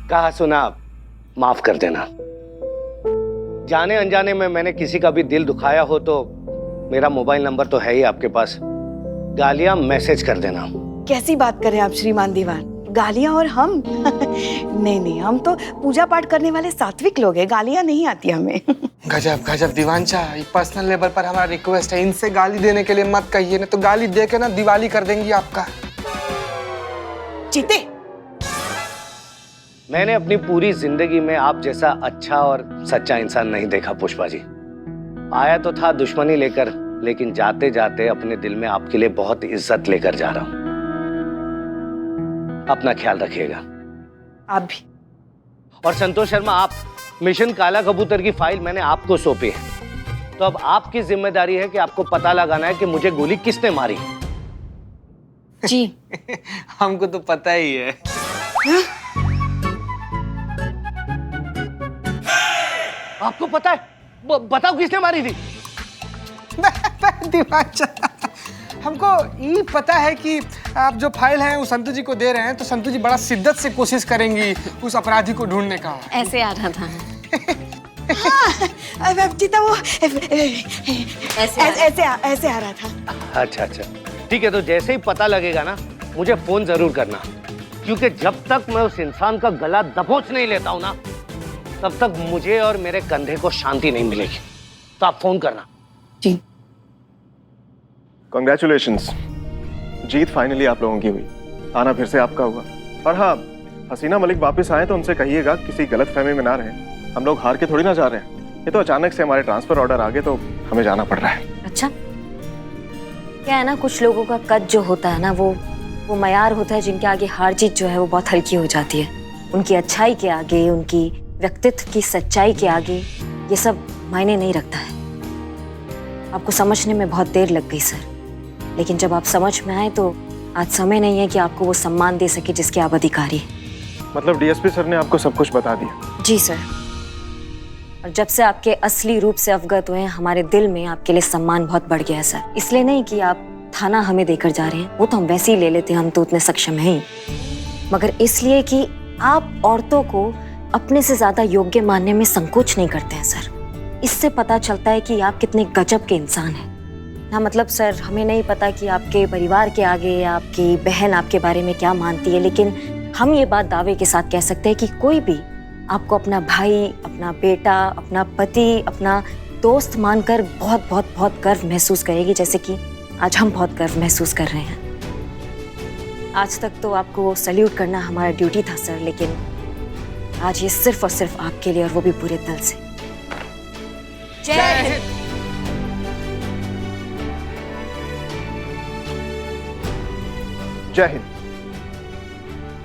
कहा सुना, माफ कर देना। जाने अनजाने में मैंने किसी का भी दिल दुखाया हो तो मेरा मोबाइल नंबर तो है ही आपके पास, गालियां मैसेज कर देना। कैसी बात कर रहे हैं आप श्रीमान दीवान, गालियां और हम? नहीं नहीं, हम तो पूजा पाठ करने वाले सात्विक लोग हैं, गालियां नहीं आती हमें। गजब गजब दीवान शाह, पर्सनल लेवल पर हमारा रिक्वेस्ट है, इनसे गाली देने के लिए मत कहिए, ना तो गाली दे के ना दिवाली कर देंगी आपका। जीते, मैंने अपनी पूरी जिंदगी में आप जैसा अच्छा और सच्चा इंसान नहीं देखा पुष्पा जी। आया तो था दुश्मनी लेकर, लेकिन जाते जाते अपने दिल में आपके लिए बहुत इज्जत लेकर जा रहा हूं। अपना ख्याल रखिएगा। आप भी। और संतोष शर्मा, आप मिशन काला कबूतर की फाइल मैंने आपको सौंपी है, तो अब आपकी जिम्मेदारी है कि आपको पता लगाना है कि मुझे गोली किसने मारी। जी। हमको तो पता ही है। आपको पता है? बताओ किसने मारी थी? दीवान शाह, हमको ये पता है कि आप जो फाइल है वो संतू जी को दे रहे हैं, तो संतू जी बड़ा शिद्दत से कोशिश करेंगी उस अपराधी को ढूंढने का। ऐसे आ रहा था। हाँ, जीता वो ऐसे आ रहा था। अच्छा अच्छा, ठीक है। तो जैसे ही पता लगेगा ना, मुझे फोन जरूर करना, क्योंकि जब तक मैं उस इंसान का गला दबोच नहीं लेता हूं ना, तब तक मुझे और मेरे कंधे को शांति नहीं मिलेगी। तो आप फोन करना। जी। कांग्रेचुलेशंस, जीत फाइनली आप लोगों की हुई, आना फिर से आपका हुआ। और हाँ, हसीना मलिक वापस आए तो उनसे कहिएगा किसी गलतफहमी में ना रहें, हम लोग हार के थोड़ी ना जा रहे हैं, ये तो अचानक से हमारे ट्रांसफर ऑर्डर आ गए तो हमें जाना पड़ रहा है। अच्छा, क्या है ना, कुछ लोगों का कद जो होता है ना, वो मयार होता है जिनके आगे हार जीत जो है वो बहुत हल्की हो जाती है। उनकी अच्छाई के आगे, उनकी व्यक्तित्व की सच्चाई के आगे ये सब मायने नहीं रखता है। आपको समझने में बहुत देर लग गई सर, लेकिन जब आप समझ में आए तो आज समय नहीं है कि आपको वो सम्मान दे सके जिसके आप अधिकारी हैं। मतलब डीएसपी सर ने आपको सब कुछ बता दिया? जी सर, और जब से आपके असली रूप से अवगत हुए हैं, हमारे दिल में आपके लिए सम्मान बहुत बढ़ गया है सर। इसलिए नहीं कि आप थाना हमें देकर जा रहे हैं, वो तो हम वैसे ही ले लेते हैं, हम तो उतने सक्षम हैं ही, मगर इसलिए कि आप औरतों को अपने से ज्यादा योग्य मानने में संकोच नहीं करते हैं सर। इससे पता चलता है कि आप कितने गजब के इंसान हैं। हाँ मतलब सर, हमें नहीं पता कि आपके परिवार के आगे आपकी बहन आपके बारे में क्या मानती है, लेकिन हम ये बात दावे के साथ कह सकते हैं कि कोई भी आपको अपना भाई, अपना बेटा, अपना पति, अपना दोस्त मानकर बहुत बहुत बहुत गर्व महसूस करेगी, जैसे कि आज हम बहुत गर्व महसूस कर रहे हैं। आज तक तो आपको सैल्यूट करना हमारा ड्यूटी था सर, लेकिन आज ये सिर्फ और सिर्फ आपके लिए, और वो भी पूरे दिल से। जय हिंद। जय हिंद।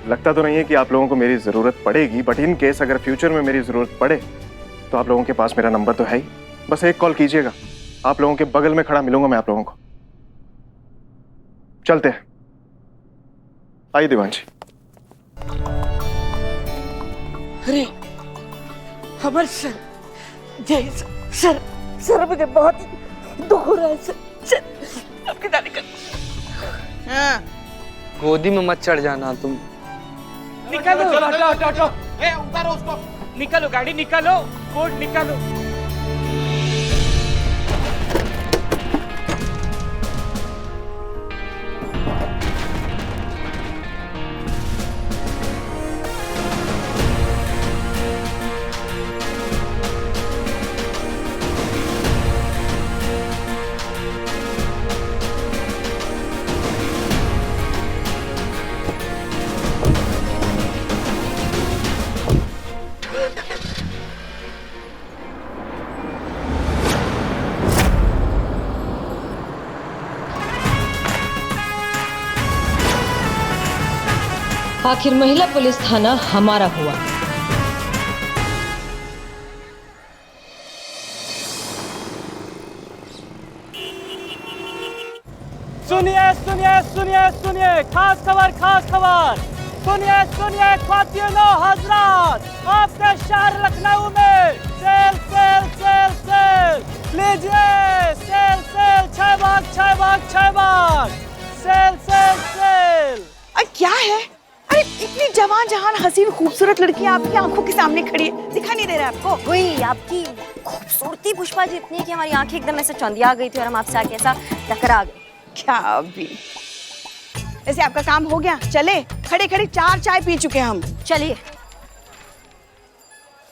लगता तो नहीं है कि आप लोगों को मेरी जरूरत पड़ेगी, बट इन केस अगर फ्यूचर में मेरी जरूरत पड़े तो आप लोगों के पास मेरा नंबर तो है ही, बस एक कॉल कीजिएगा, आप लोगों के बगल में खड़ा मिलूंगा मैं आप लोगों को। चलते हैं, आइए दीवान जी। अरे अमर सर, जय सर, सर मुझे बहुत दुख हो रहा है सर, आपकी दादी का। हाँ। गोदी में मत चढ़ जाना तुम। निकालो, हटो, उतारो उसको, निकालो गाड़ी, निकालो कोड, निकालो। आखिर महिला पुलिस थाना हमारा हुआ। सुनिए सुनिए सुनिए सुनिए, खास खबर, खास खबर। सुनिए सुनिए ख्वातीनो हजरात, आपके शहर लखनऊ में सेल सेल सेल सेल लीजिए, सेल सेल 6 भाग 6 भाग 6 भाग, सेल सेल सेल। क्या है? अरे इतनी जवान जहान हसीन खूबसूरत लड़की आपकी आंखों के सामने खड़ी है, दिखाई नहीं दे रहा आपको? वही आपकी खूबसूरती पुष्पा जी इतनी है कि हमारी आंखें एकदम ऐसे चौंधिया गई थी और हम आपसे आके ऐसा टकरा गए। क्या अभी ऐसे आपका काम हो गया? चले, खड़े खड़े 4 चाय पी चुके हम। चलिए।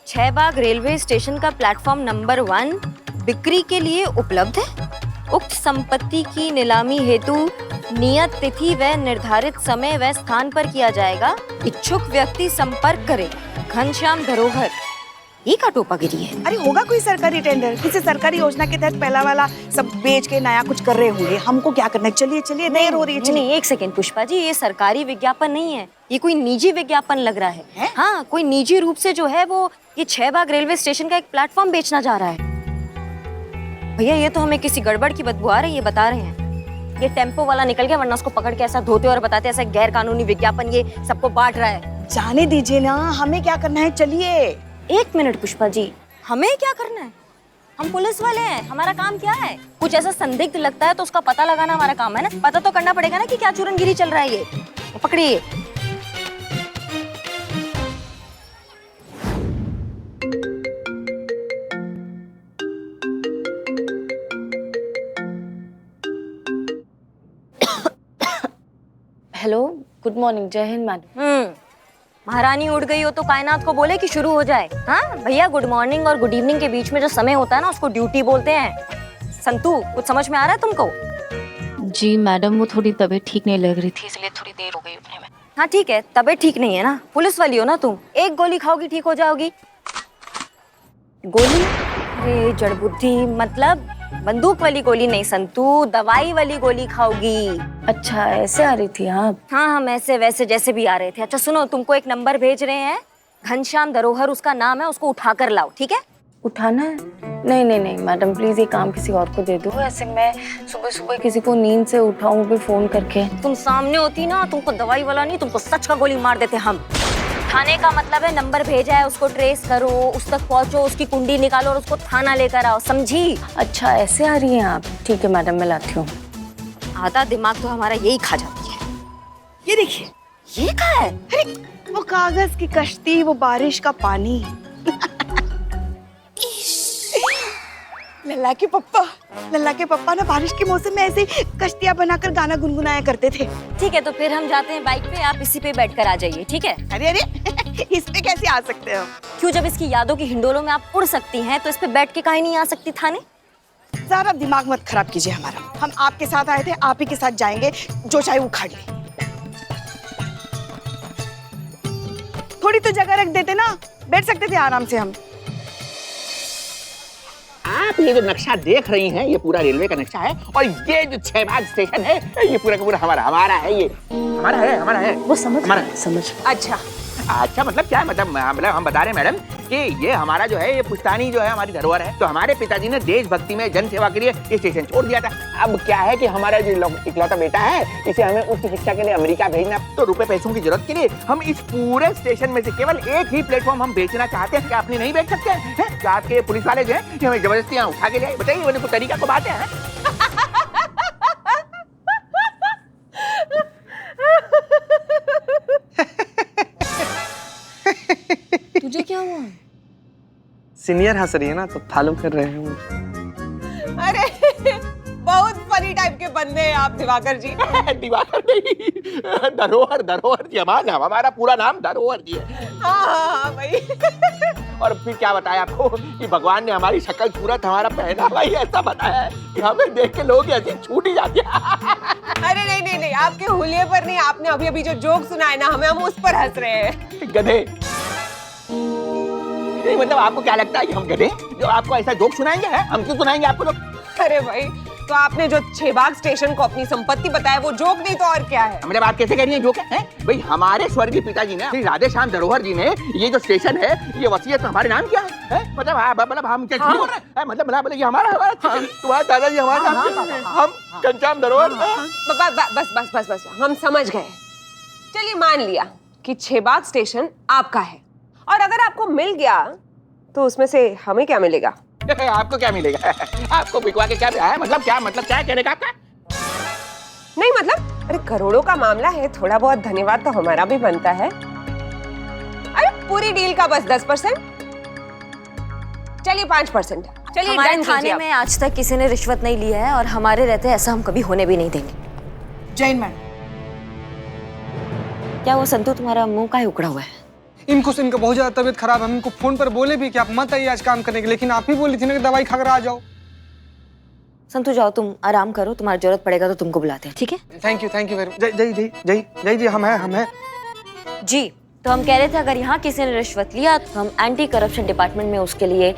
6 बाग रेलवे स्टेशन का प्लेटफॉर्म नंबर 1 बिक्री के लिए उपलब्ध है। उक्त संपत्ति की नीलामी हेतु नियत तिथि व निर्धारित समय व स्थान पर किया जाएगा। इच्छुक व्यक्ति संपर्क करे। घनश्याम धरोहर। ये का टोपागिरी है? अरे होगा कोई सरकारी टेंडर, किसी सरकारी योजना के तहत पहला वाला सब बेच के नया कुछ कर रहे होंगे। हमको क्या करना है? चलिए चलिए, देर हो रही है। नहीं, एक सेकेंड पुष्पा जी, ये सरकारी विज्ञापन नहीं है, ये कोई निजी विज्ञापन लग रहा है। हाँ, कोई निजी रूप से जो है वो ये 6 बाग रेलवे स्टेशन का एक प्लेटफॉर्म बेचना चाह रहा है। भैया ये तो हमें किसी गड़बड़ की बदबू आ रही है, ये बता रहे हैं। ये टेम्पो वाला निकल गया, वरना उसको पकड़ के ऐसा धोते और बताते ऐसा गैर कानूनी विज्ञापन ये सबको बांट रहा है। जाने दीजिए ना, हमें क्या करना है? चलिए। 1 मिनट पुष्पा जी, हमें क्या करना है? हम पुलिस वाले हैं, हमारा काम क्या है? कुछ ऐसा संदिग्ध लगता है तो उसका पता लगाना हमारा काम है ना। पता तो करना पड़ेगा ना कि क्या चूरनगिरी चल रहा है। ये पकड़िए। Hello, good morning. जय हिंद मैडम। महारानी उड़ गई हो तो कायनात को बोले कि शुरू हो जाए। हाँ भैया, गुड मॉर्निंग और गुड इवनिंग के बीच में जो समय होता है ना, उसको ड्यूटी बोलते हैं। संतू, कुछ समझ में आ रहा है तुमको? जी मैडम, वो थोड़ी तबीयत ठीक नहीं लग रही थी, इसलिए थोड़ी देर हो गई उठने में। हाँ ठीक है, तबीयत ठीक नहीं है ना, पुलिस वाली हो ना तुम। 1 गोली खाओगी ठीक हो जाओगी। गोली? अरे जड़ बुद्धि, मतलब बंदूक वाली गोली नहीं संतू, दवाई वाली गोली खाओगी। अच्छा, ऐसे आ रही थी आप? हाँ, हम ऐसे वैसे जैसे भी आ रहे थे। अच्छा सुनो, तुमको एक नंबर भेज रहे हैं, घनश्याम धरोहर उसका नाम है, उसको उठा कर लाओ, ठीक है? उठाना है? नहीं नहीं नहीं मैडम, प्लीज ये काम किसी और को दे दो। ऐसे मैं सुबह सुबह किसी को नींद से उठाऊं भी फोन करके। तुम सामने होती ना, तुमको दवाई वाला नहीं, तुमको सच का गोली मार देते हम। थाने का मतलब है नंबर भेजा है, उसको ट्रेस करो, उस तक पहुंचो, उसकी कुंडी निकालो और उसको थाना लेकर आओ, समझी? अच्छा, ऐसे आ रही हैं आप? ठीक है मैडम, मैं लाती हूँ। आधा दिमाग तो हमारा यही खा जाती है। ये देखिए, ये क्या है? अरे वो कागज की कश्ती, वो बारिश का पानी। लल्ला के पप्पा ना बारिश के मौसम में ऐसे कश्तियां बनाकर गाना गुनगुनाया करते थे। ठीक है, तो फिर हम जाते हैं बाइक पे, आप इसी पे बैठकर आ जाइए, ठीक है? अरे अरे इस पे कैसे आ सकते हो? क्यों, जब इसकी यादों की हिंडोलों में आप उड़ सकती हैं तो इस पे बैठ के काहे नहीं आ सकती थाने? ज़्यादा दिमाग मत खराब कीजिए हमारा। हम आपके साथ आए थे, आप ही के साथ जाएंगे, जो चाहे वो उखाड़ ले। थोड़ी तो जगह रख देते ना, बैठ सकते थे आराम से हम। आप ये जो नक्शा देख रही हैं, ये पूरा रेलवे का नक्शा है, और ये जो 6 बाग स्टेशन है, ये पूरा का पूरा हमारा है। ये हमारा है। वो समझ। अच्छा, मतलब क्या है? मतलब हम बता रहे हैं मैडम कि ये हमारा जो है, ये पुश्तैनी जो है हमारी धरोहर है। तो हमारे पिताजी ने देशभक्ति में जन सेवा के लिए ये स्टेशन छोड़ दिया था। अब क्या है कि हमारा जो इकलौता बेटा है, इसे हमें उच्च शिक्षा के लिए अमेरिका भेजना, तो रुपए पैसों की जरूरत के लिए हम इस पूरे स्टेशन में से केवल एक ही प्लेटफॉर्म हम बेचना चाहते हैं। क्या आपने नहीं बेच सकते हैं? क्या आपके पुलिस वाले जो है हमें जबरदस्ती यहाँ उठा के ले? बताइए, वो तरीका को बात है। तुझे क्या हुआ? सीनियर हंस रही है ना, तो फॉलो कर रहे हैं। अरे बहुत फनी टाइप के बंदे हैं आप दिवाकर जी। दिवाकर नहीं, धरोहर जी हमारा पूरा नाम धरोहर जी है। हाँ भाई। और फिर क्या बताया आपको कि भगवान ने हमारी शक्ल सूरत, हमारा पहनावा ही ऐसा बनाया है कि हमें देख के लोग ऐसे छूट ही जाते हैं। अरे नहीं, आपके हुलिये पर नहीं, आपने अभी जो जोक सुनाया ना हमें, हम उस पर हंस रहे हैं। गधे। नहीं, मतलब आपको क्या लगता है कि हम गधे जो आपको ऐसा जोक सुनाएंगे? हैं? हम क्यों सुनाएंगे आपको लोग? अरे भाई, तो आपने जो 6 बाग स्टेशन को अपनी संपत्ति बताया, वो जोक नहीं तो और क्या है? हमने बात कैसे करी है जोक है? भाई हमारे स्वर्गीय पिताजी ने, श्री राधेश्याम धरोहर जी ने ये जो स्टेशन है, ये वसीयत हमारे नाम किया है? मतलब हम क्या बोल रहे हैं? मतलब ये हमारा तुम्हारे दादाजी हमारे नाम, हम घनश्याम धरोहर। बस, हम समझ गए। चलिए मान लिया कि 6 बाग स्टेशन आपका है, और अगर आपको मिल गया तो उसमें से हमें क्या मिलेगा? आपको क्या मिलेगा? आपको बिकवा के क्या है? मतलब क्या कहने का आपका? नहीं मतलब, अरे करोड़ों का मामला है, थोड़ा बहुत धन्यवाद तो हमारा भी बनता है। पूरी डील का बस 10%। चलिए 5%। चलिए हमारे डन थाने कीजिए में आज तक किसी ने रिश्वत नहीं लिया है और हमारे रहते ऐसा हम कभी होने भी नहीं देंगे। जैन मैडम, क्या वो संतू तुम्हारा मुंह काहे उकड़ा हुआ है? इनको इनका बहुत ज्यादा तबीयत खराब है। हम इनको फोन पर बोले भी कि आप मत आइए आज काम करने के, लेकिन आप ही बोली थी ना कि दवाई खाकर आ जाओ। संतू जाओ, तुम आराम करो, तुम्हारी जरूरत पड़ेगा तो तुमको बुलाते हैं, ठीक है? Thank you very much. जय जी, हम हैं। जी, तो हम कह रहे थे अगर यहाँ किसी ने रिश्वत लिया तो हम एंटी करप्शन डिपार्टमेंट में उसके लिए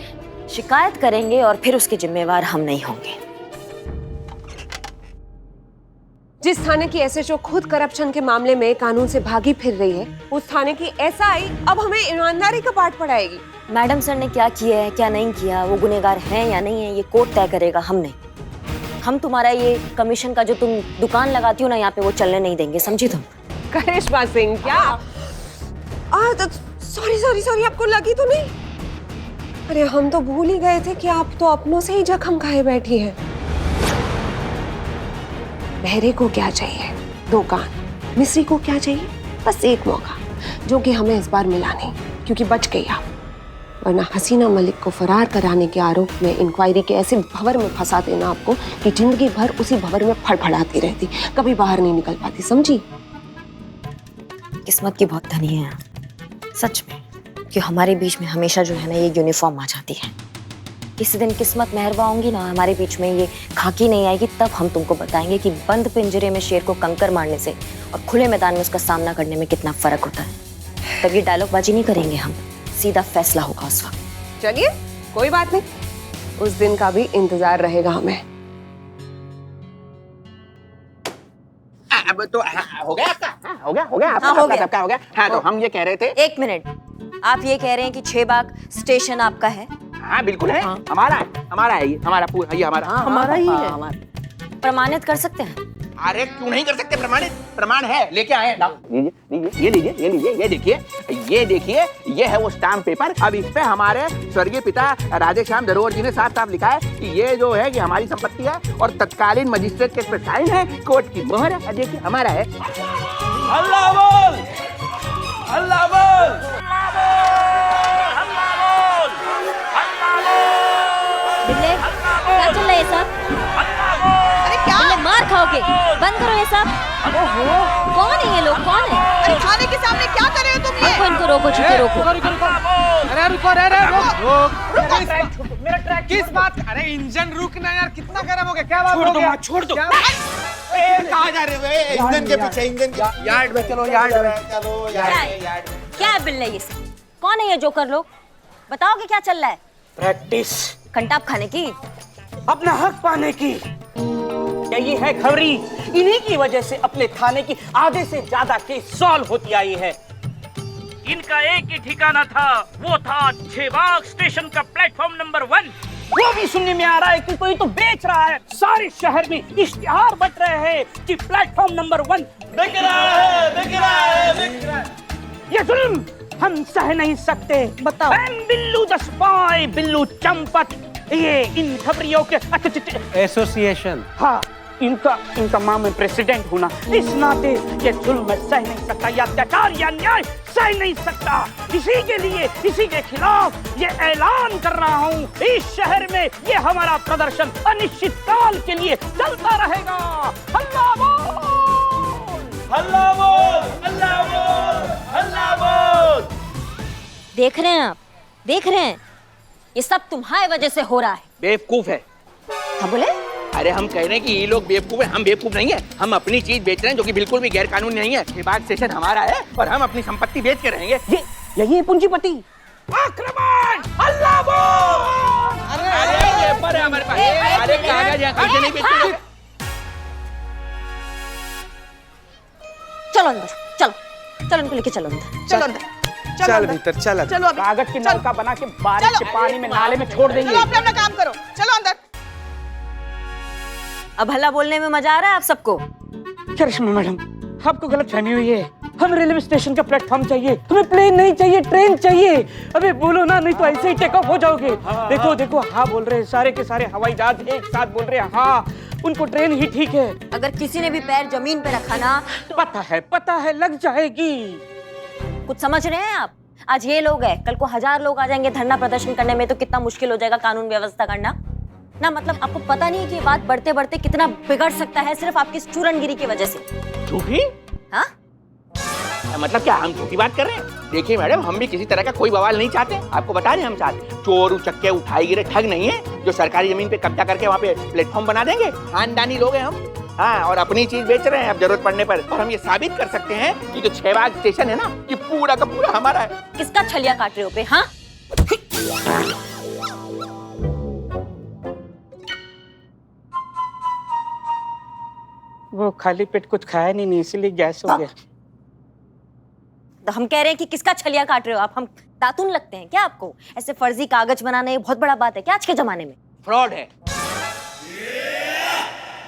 शिकायत करेंगे और फिर उसके जिम्मेवार हम नहीं होंगे। जिस थाने की एसएचओ खुद करप्शन के मामले में कानून से भागी फिर रही है, उस थाने की एसआई अब हमें ईमानदारी का पाठ पढ़ाएगी। मैडम सर ने क्या किया है क्या नहीं किया, वो गुनहगार है या नहीं है, ये कोर्ट तय करेगा, हम नहीं। हम तुम्हारा ये कमीशन का जो तुम दुकान लगाती हो ना यहाँ पे, वो चलने नहीं देंगे, समझी तुम? करिश्मा सिंह, क्या सॉरी, आपको लगी तो नहीं? अरे हम तो भूल ही गए थे कि आप तो अपनों से ही जख्म खाए बैठी हैं। बहरे को क्या चाहिए? 2 कान। मिस्री को क्या चाहिए? बस एक मौका, जो कि हमें इस बार मिला नहीं, क्योंकि बच गई आप। वरना हसीना मलिक को फरार कराने के आरोप में इंक्वायरी के ऐसे भंवर में फंसा देना आपको कि जिंदगी भर उसी भंवर में फड़फड़ाती रहती, कभी बाहर नहीं निकल पाती, समझी? किस्मत की बहुत धनी है सच में, कि हमारे बीच में हमेशा जो है ना ये यूनिफॉर्म आ जाती है। किसी दिन किस्मत मेहरबा होंगी ना, हमारे बीच में ये खाकी नहीं आएगी, तब हम तुमको बताएंगे कि बंद पिंजरे में शेर को कंकर मारने से और खुले मैदान में उसका सामना करने में कितना फर्क होता है। तब ये डायलॉगबाजी नहीं करेंगे हम, सीधा फैसला होगा उस वक्त। चलिए कोई बात नहीं, उस दिन का भी इंतजार रहेगा हमें। अब तो हो गया आपका? हो गया आपका? हाँ, हो गया। सबका हो गया। हाँ, तो हम ये कह रहे थे। 1 मिनट, आप ये कह रहे हैं कि 6 बाग स्टेशन आपका है? हाँ बिल्कुल है, हमारा है ये, हमारा पूरा ये हमारा ही है। प्रमाणित कर सकते हैं? अरे क्यों नहीं कर सकते? प्रमाण है, लेके आए हैं। ये देखिए, ये है वो स्टाम्प पेपर। अब इस पे हमारे स्वर्गीय पिता राधेश्याम धरोहर जी ने साफ लिखा है कि ये जो है कि हमारी संपत्ति है और तत्कालीन मजिस्ट्रेट के इस पे साइन है, कोर्ट की मोहर है। देखिए हमारा है। अल्लाह बोल, अल्लाह बोल, बिल्ले, क्या चल रहा है सब? अरे क्या? बिल्ले, मार खाओगे, बंद करो ये सब। कौन है ये लोग, कौन है? अरे थाने के सामने क्या कर रहे हो तुम ये? इनको रोको, चुके रोको। अरे रुको, किस बात? अरे इंजन रुकना यार, कितना गर्म हो गया, क्या बात हो गया? छोड़ दो। कहाँ जा रहे हो? इंजन के पीछे, इंजन के यार्ड में चलो, यार्ड में। क्या है बिल्ले ये सब? कौन है ये जोकर लोग? बताओगे क्या चल रहा है? प्रैक्टिस कंटाप खाने की, अपना हक पाने की। यही है खबरी, इन्हीं की वजह से अपने थाने की आधे से ज्यादा केस सॉल्व होती आई है। इनका एक ही ठिकाना था, वो था 6 बाग स्टेशन का प्लेटफॉर्म नंबर 1। वो भी सुनने में आ रहा है कि कोई तो बेच रहा है। सारे शहर में इश्तिहार बट रहे हैं कि प्लेटफॉर्म नंबर 1 बिक रहा है। ये जुल्म हम सह नहीं सकते। बताओ। बिल्लू द स्पाई, बिल्लू चंपट, ये इन खबरियों के एसोसिएशन। हाँ, इनका मां में प्रेसिडेंट होना, इस नाते ये जुल्म मैं सह नहीं सकता, या अत्याचार या न्याय सह नहीं सकता। इसी के लिए, इसी के खिलाफ ये ऐलान कर रहा हूँ, इस शहर में ये हमारा प्रदर्शन अनिश्चित काल के लिए चलता रहेगा। अल्लाह बोल, अल्लाह बोल, अल्लाह बोल, अल्लाह बोल। देख रहे हैं आप, देख रहे हैं, ये सब तुम्हारी वजह से हो रहा है। बेवकूफ है। हाँ बोले? अरे हम कह रहे हैं कि ये लोग बेवकूफ हैं, हम बेवकूफ नहीं है। हम अपनी चीज बेच रहे हैं जो कि बिल्कुल भी गैर कानूनी नहीं है। ये बाग स्टेशन हमारा है और हम अपनी संपत्ति बेच के रहेंगे। यही है पूंजीपति। आक्रमण! अल्लाह बोल! अरे ये पर है हमारे पास। अरे कागज यहाँ कैसे नहीं बेचते? चलो अंदर, चलो इनको लेके चलो अंदर। चलो अंदर, चल भीतर, चल। चलो अभी। कागज की नलका बना के बारिश के पानी में नाले में छोड़ देंगे। चलो अपना काम करो, चलो अंदर। अब हल्ला बोलने में मजा आ रहा है आप सबको? करिश्मा मैडम, आपको गलतफहमी हुई है। हम रेलवे स्टेशन का प्लेटफॉर्म चाहिए, तुम्हें प्लेन नहीं चाहिए, ट्रेन चाहिए। अबे बोलो ना, नहीं तो ऐसे ही टेक ऑफ हो जाओगे। देखो हाँ बोल रहे हैं, सारे के सारे हवाई जहाज एक साथ बोल रहे हैं हाँ, उनको ट्रेन ही ठीक है। अगर किसी ने भी पैर जमीन पे रखा ना, पता है लग जाएगी। कुछ समझ रहे हैं आप? आज ये लोग हैं, कल को 1000 लोग आ जाएंगे धरना प्रदर्शन करने में, तो कितना मुश्किल हो जाएगा कानून व्यवस्था करना ना। मतलब आपको पता नहीं है कि ये बात बढ़ते बढ़ते कितना बिगड़ सकता है सिर्फ आपकी चूरनगिरी की वजह से। झूठी? हाँ? मतलब क्या हम झूठी बात कर रहे हैं? देखिए मैडम, हम भी किसी तरह का कोई बवाल नहीं चाहते। आपको बता रहे हैं, हम चाहते चोर उचक्के उठाई गिरे ठग नहीं है जो सरकारी जमीन पे कब्जा करके वहाँ पे प्लेटफॉर्म बना देंगे। खानदानी लोग हैं हम। हाँ, और अपनी चीज बेच रहे हैं अब जरूरत पड़ने पर। और हम ये साबित कर सकते हैं कि जो 6 बाग स्टेशन है ना, ये पूरा का पूरा हमारा है। किसका छलिया काट रहे हो पे? हाँ? वो खाली पेट कुछ खाया नहीं, इसलिए गैस हो गया। तो हम कह रहे हैं कि किसका छलिया काट रहे हो आप? हम दातून लगते हैं क्या आपको? ऐसे फर्जी कागज बनाना ये बहुत बड़ा बात है क्या आज के जमाने में? फ्रॉड है।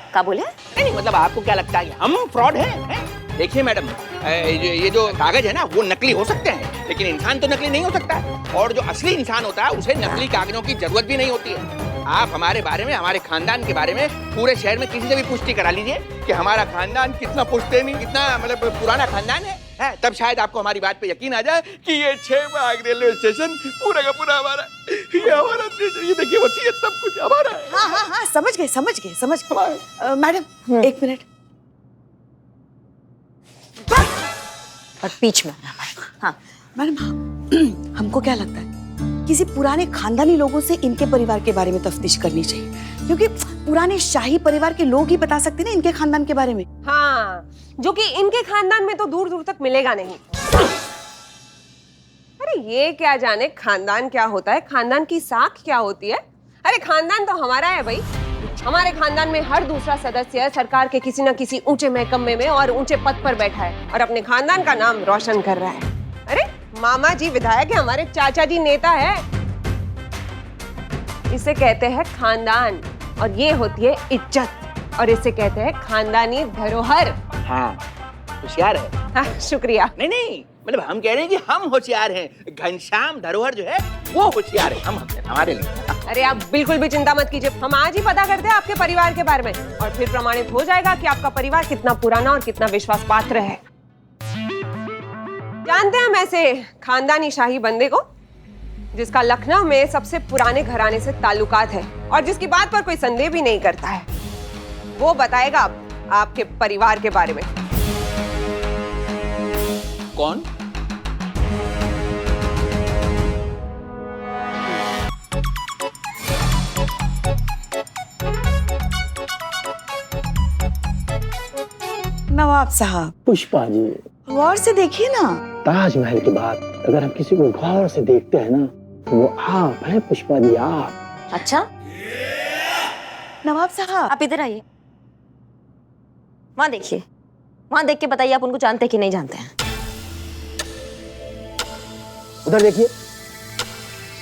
क्या बोले? नहीं, मतलब आपको क्या लगता है हम फ्रॉड हैं? देखिए मैडम, ये जो कागज है ना वो नकली हो सकते हैं, लेकिन इंसान तो नकली नहीं हो सकता। और जो असली इंसान होता है उसे नकली कागजों की जरूरत भी नहीं होती है। आप हमारे बारे में, हमारे खानदान के बारे में पूरे शहर में किसी से भी पुष्टि करा लीजिए कि हमारा खानदान कितना पुश्तैनी, कितना मतलब पुराना खानदान है, तब शायद आपको हमारी बात पे यकीन आ जाए कि ये 6 बाग रेलवे स्टेशन पूरा का पूरा हमारा, ये हमारा, ये देखिए वसीयत सब कुछ हमारा है। हाँ हाँ हाँ, समझ गए। Madam 1 minute. और बीच में। हाँ मैडम, हमको क्या लगता है किसी पुराने खानदानी लोगों से इनके परिवार के बारे में तफ्तीश करनी चाहिए, क्योंकि पुराने शाही परिवार के लोग ही बता सकते हैं ना इनके खानदान के बारे में। हाँ, जो कि इनके खानदान में तो दूर दूर तक मिलेगा नहीं। अरे ये क्या जाने खानदान क्या होता है, खानदान की साख क्या होती है। अरे खानदान तो हमारा है भाई। हमारे खानदान में हर दूसरा सदस्य सरकार के किसी न किसी ऊंचे महकमे में और ऊंचे पद पर बैठा है और अपने खानदान का नाम रोशन कर रहा है। अरे मामा जी विधायक है, हमारे चाचा जी नेता है। इसे कहते हैं खानदान और ये होती है इज्जत और इसे कहते हैं खानदानी धरोहर। हाँ, होशियार है। हाँ, शुक्रिया। नहीं, मतलब हम कह रहे हैं कि हम होशियार हैं। घनश्याम धरोहर जो है वो होशियार है, हम हमारे लिए। अरे आप बिल्कुल भी चिंता मत कीजिए, हम आज ही पता करते हैं आपके परिवार के बारे में और फिर प्रमाणित हो जाएगा कि आपका परिवार कितना पुराना और कितना विश्वास पात्र है। जानते हैं हम ऐसे खानदानी शाही बंदे को जिसका लखनऊ में सबसे पुराने घराने से ताल्लुकात है और जिसकी बात पर कोई संदेह भी नहीं करता है। वो बताएगा आपके परिवार के बारे में। कौन? नवाब साहब। पुष्पा जी, गौर से देखिए ना। ताजमहल के बाद अगर हम किसी को गौर से देखते हैं ना तो वो आप हैं पुष्पा जी, आप। अच्छा नवाब साहब, आप इधर आइए, वहां देखिए, वहां देख के बताइए आप उनको जानते हैं कि नहीं जानते हैं। उधर देखिए,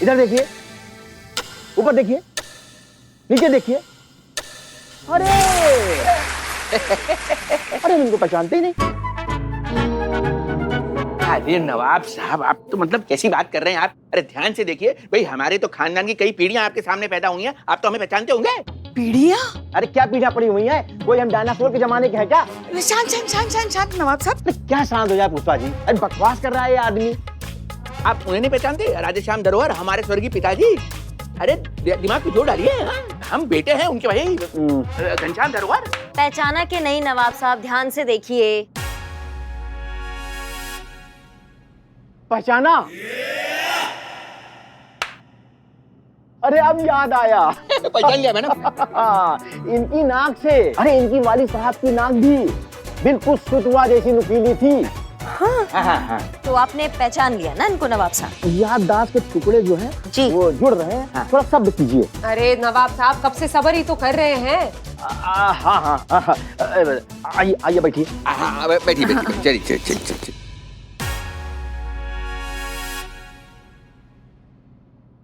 इधर देखिए, ऊपर देखिए, नीचे देखिए। अरे अरे इनको पहचानते ही नहीं। अरे नवाब साहब, आप तो मतलब कैसी बात कर रहे हैं आप? अरे ध्यान से देखिए भाई, हमारे तो खानदान की कई पीढ़ियां आपके सामने पैदा हुई हैं, आप तो हमें पहचानते होंगे। पीढ़ियां? अरे क्या पीढ़ियां पड़ी हुई हैं? कोई हम डायनासोर के जमाने के हैं क्या? शांत नवाब साहब। क्या शांत हो जाए पुष्पा जी? अरे बकवास कर रहा है ये आदमी। आप उन्हें नहीं पहचानते? राधेश्याम धरोहर, हमारे स्वर्गीय पिताजी। अरे दिमाग पे जोर डालिए, हम बेटे हैं उनके भाई, घनश्याम धरोहर। पहचाना के नहीं नवाब साहब, ध्यान से देखिए। पहचाना? अरे अब याद आया। पहचान लिया मैडम। इनकी नाक से, अरे इनकी वाली साहब की नाक भी बिल्कुल सुतवा जैसी नुकीली थी। हाँ। तो आपने पहचान लिया ना इनको नवाब साहब? याददाश्त के टुकड़े जो हैं जी वो जुड़ रहे हैं, थोड़ा सब्र कीजिए। अरे नवाब साहब कब से सब्र ही तो कर रहे हैं। हाँ, आइए बैठिए। बैठिए, चलिए।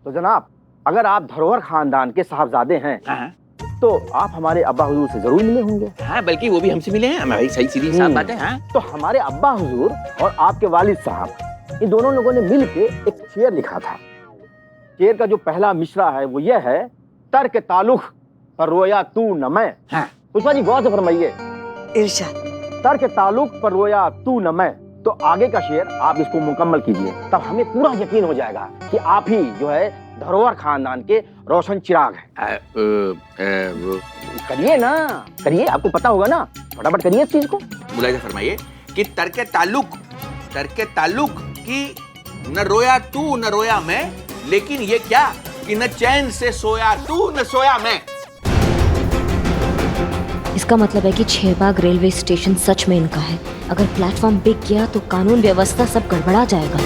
तो जनाब, अगर आप धरोहर खानदान के साहबजादे हैं तो आप हमारे अब्बा हुजूर से जरूर मिले होंगे। हाँ, बल्कि वो भी हमसे मिले हैं, भाई सही सीधी साफ बात है। हाँ? तो हमारे अब्बा हुजूर और आपके वालिद साहब, इन दोनों लोगों ने मिलके एक शेर लिखा था। शेर का जो पहला मिसरा है वो ये है, तर्क ताल्लुक पर रोया तू न मैं। पुष्पा जी गौर से फरमाइए। इरशाद। तर्क ताल्लुक पर रोया तू न मैं, तो आगे का शेयर आप इसको मुकम्मल कीजिए, तब हमें पूरा यकीन हो जाएगा कि आप ही जो है धरोहर खानदान के रोशन चिराग हैं। करिए ना, करिए, आपको पता होगा ना, फटाफट करिए इस चीज को। मुलाहिजा फरमाइए कि तर्के ताल्लुक की न रोया तू न रोया मैं, लेकिन ये क्या कि न चैन से सोया तू न सोया मैं। इसका मतलब है कि 6 बाग रेलवे स्टेशन सच में इनका है। अगर प्लेटफॉर्म बिक गया तो कानून व्यवस्था सब गड़बड़ा जाएगा।